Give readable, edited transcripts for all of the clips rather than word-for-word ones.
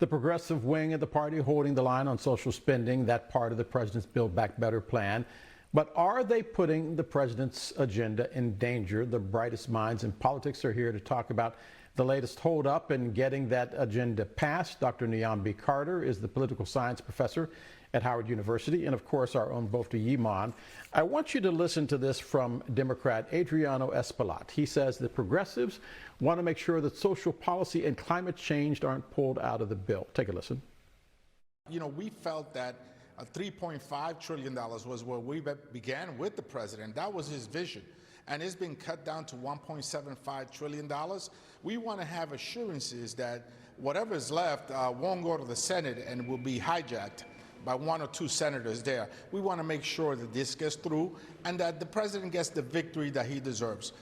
The progressive wing of the party holding the line on social spending, that part of the president's Build Back Better plan. But are they putting the president's agenda in danger? The brightest minds in politics are here to talk about the latest holdup in getting that agenda passed. Dr. Nyambi Carter is the political science professor at Howard University, and of course our own Bofta Yimon. I want you to listen to this from Democrat Adriano Espaillat. He says the progressives want to make sure that social policy and climate change aren't pulled out of the bill. Take a listen. You know, we felt that $3.5 trillion was where we began with the president. That was his vision. And it's been cut down to $1.75 trillion. We want to have assurances that whatever is left won't go to the Senate and will be hijacked by one or two senators there. We want to make sure that this gets through and that the president gets the victory that he deserves.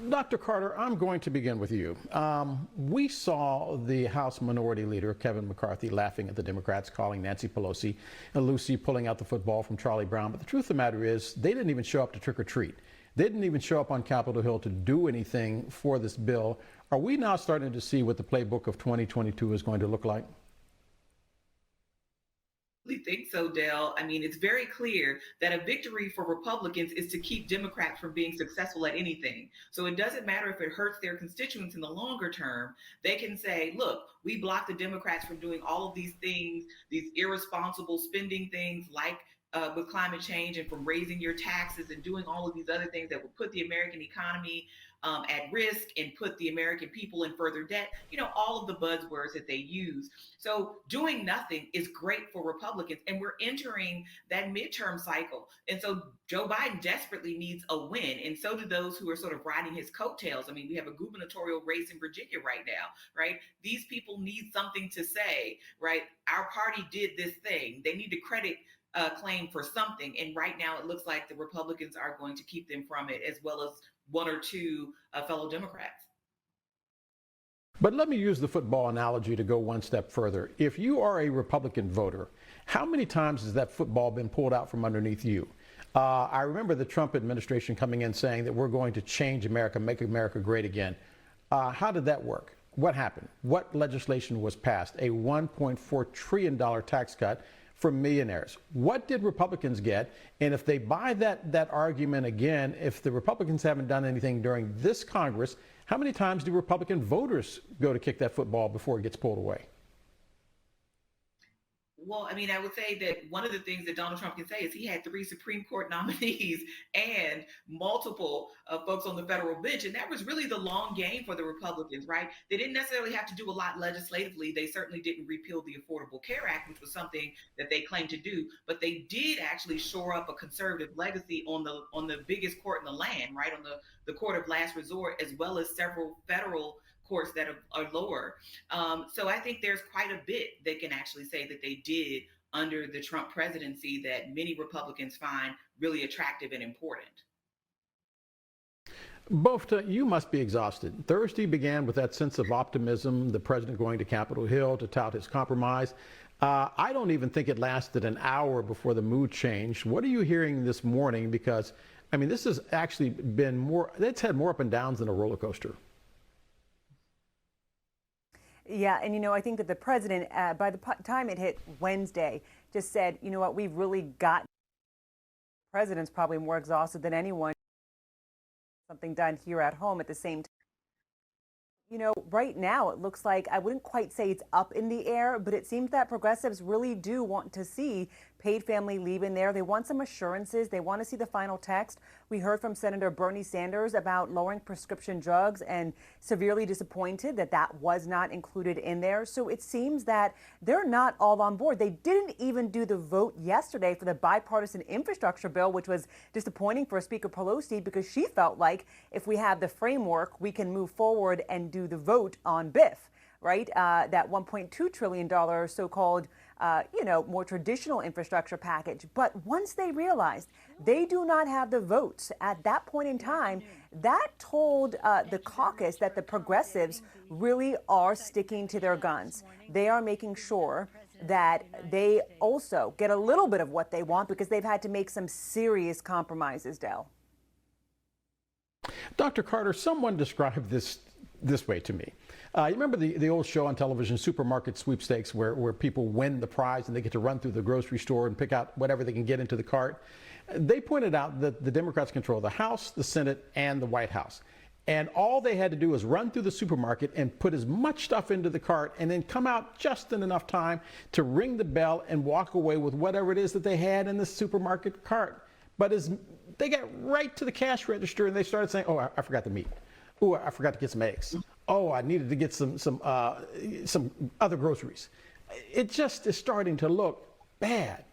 Dr. Carter, I'm going to begin with you. We saw the House Minority Leader, Kevin McCarthy, laughing at the Democrats, calling Nancy Pelosi and Lucy pulling out the football from Charlie Brown. But the truth of the matter is they didn't even show up to trick or treat. They didn't even show up on Capitol Hill to do anything for this bill. Are we now starting to see what the playbook of 2022 is going to look like? Think so, Dale. I mean, it's very clear that a victory for Republicans is to keep Democrats from being successful at anything. So it doesn't matter if it hurts their constituents in the longer term. They can say, look, we blocked the Democrats from doing all of these things, these irresponsible spending things like with climate change, and from raising your taxes and doing all of these other things that would put the American economy at risk and put the American people in further debt, you know, all of the buzzwords that they use. So doing nothing is great for Republicans, and we're entering that midterm cycle. And so Joe Biden desperately needs a win, and so do those who are sort of riding his coattails. I mean, we have a gubernatorial race in Virginia right now, right? These people need something to say, right? Our party did this thing. They need to credit claim for something. And right now it looks like the Republicans are going to keep them from it, as well as one or two fellow Democrats. But let me use the football analogy to go one step further. If you are a Republican voter, how many times has that football been pulled out from underneath you? I remember the Trump administration coming in saying that we're going to change America, make America great again. How did that work? What happened? What legislation was passed? A $1.4 trillion tax cut for millionaires. What did Republicans get? And if they buy that argument again, if the Republicans haven't done anything during this Congress, how many times do Republican voters go to kick that football before it gets pulled away? Well, I mean, I would say that one of the things that Donald Trump can say is he had 3 Supreme Court nominees and multiple folks on the federal bench. And that was really the long game for the Republicans, right? They didn't necessarily have to do a lot legislatively. They certainly didn't repeal the Affordable Care Act, which was something that they claimed to do. But they did actually shore up a conservative legacy on the biggest court in the land, right? On the court of last resort, as well as several federal courts that are lower. So I think there's quite a bit they can actually say that they did under the Trump presidency that many Republicans find really attractive and important. Bofta, you must be exhausted. Thursday began with that sense of optimism, the president going to Capitol Hill to tout his compromise. I don't even think it lasted an hour before the mood changed. What are you hearing this morning? Because, I mean, this has actually been it's had more up and downs than a roller coaster. Yeah, and you know, I think that the president, by the time it hit Wednesday, just said, you know what, we've really got. The president's probably more exhausted than anyone. Something done here at home at the same time. You know, right now it looks like, I wouldn't quite say it's up in the air, but it seems that progressives really do want to see paid family leave in there. They want some assurances. They want to see the final text. We heard from Senator Bernie Sanders about lowering prescription drugs and severely disappointed that that was not included in there. So it seems that they're not all on board. They didn't even do the vote yesterday for the bipartisan infrastructure bill, which was disappointing for Speaker Pelosi because she felt like if we have the framework, we can move forward and do the vote on BIF, right? That $1.2 trillion so-called more traditional infrastructure package. But once they realized they do not have the votes at that point in time, that told the caucus that the progressives really are sticking to their guns. They are making sure that they also get a little bit of what they want because they've had to make some serious compromises, Del. Dr. Carter, someone described this way to me. You remember the old show on television, Supermarket Sweepstakes, where people win the prize and they get to run through the grocery store and pick out whatever they can get into the cart? They pointed out that the Democrats control the House, the Senate, and the White House. And all they had to do was run through the supermarket and put as much stuff into the cart and then come out just in enough time to ring the bell and walk away with whatever it is that they had in the supermarket cart. But as they got right to the cash register and they started saying, oh, I forgot the meat. Oh, I forgot to get some eggs. Oh, I needed to get some other groceries. It just is starting to look bad.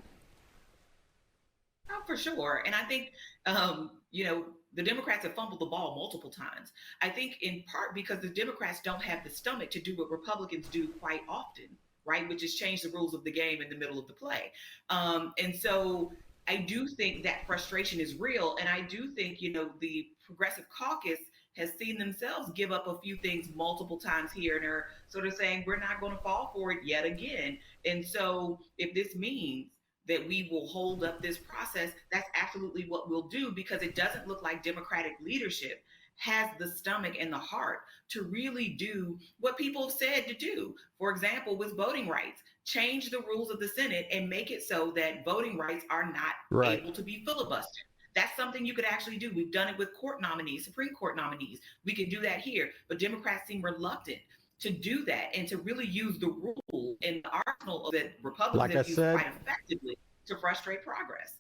Oh, for sure. And I think, the Democrats have fumbled the ball multiple times. I think in part because the Democrats don't have the stomach to do what Republicans do quite often, right? Which is change the rules of the game in the middle of the play. And so I do think that frustration is real. And I do think, the Progressive Caucus has seen themselves give up a few things multiple times here and are sort of saying, we're not going to fall for it yet again. And so if this means that we will hold up this process, that's absolutely what we'll do, because it doesn't look like Democratic leadership has the stomach and the heart to really do what people have said to do. For example, with voting rights, change the rules of the Senate and make it so that voting rights are not able to be filibustered. That's something you could actually do. We've done it with court nominees, Supreme Court nominees. We can do that here. But Democrats seem reluctant to do that and to really use the rule in the arsenal that Republicans have used quite effectively to frustrate progress.